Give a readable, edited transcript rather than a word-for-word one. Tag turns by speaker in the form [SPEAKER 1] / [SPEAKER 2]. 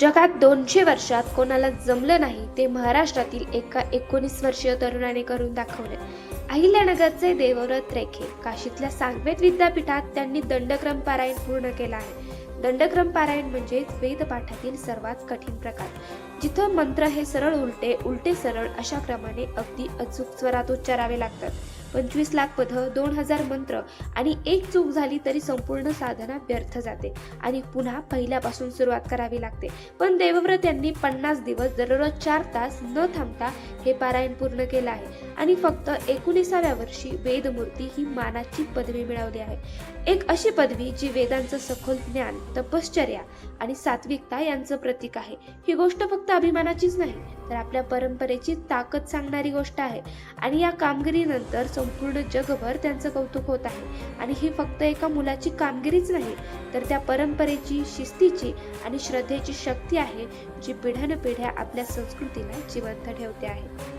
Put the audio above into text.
[SPEAKER 1] जगात 200 वर्षात कोणाला जमलं नाही ते महाराष्ट्रातील एका 19 वर्षीय तरुणाने करून दाखवले. अहिल्यानगरचे देवव्रत रेखे काशीतल्या सांगवेद विद्यापीठात त्यांनी दंडक्रम पारायण पूर्ण केला आहे. दंडक्रम पारायण म्हणजे वेदपाठातील सर्वात कठीण प्रकार, जिथं मंत्र हे सरळ उलटे, उलटे सरळ अशा क्रमाने अगदी अचूक स्वरात उच्चारावे लागतात. 25 लाख पद, 2000 मंत्र आणि एक चूक झाली तरी संपूर्ण साधना व्यर्थ जाते आणि पुन्हा पहिल्यापासून सुरुवात करावी लागते. पण देवव्रत यांनी 50 दिवस दररोज 4 तास न थांबता हे पारायण पूर्ण केलं आहे आणि फक्त 19व्या वर्षी वेदमूर्ती ही मानाची पदवी मिळवली आहे. एक अशी पदवी जी वेदांचं सखोल ज्ञान, तपश्चर्या आणि सात्विकता यांचं प्रतीक आहे. ही गोष्ट फक्त अभिमानाचीच नाही तर आपल्या परंपरेची ताकद सांगणारी गोष्ट आहे आणि या कामगिरीनंतर संपूर्ण जगभर त्यांचं कौतुक होत आहे. आणि ही फक्त एका मुलाची कामगिरीच नाही तर त्या परंपरेची, शिस्तीची आणि श्रद्धेची शक्ती आहे जी पिढ्यानपिढ्या आपल्या संस्कृतीला जिवंत ठेवते आहे.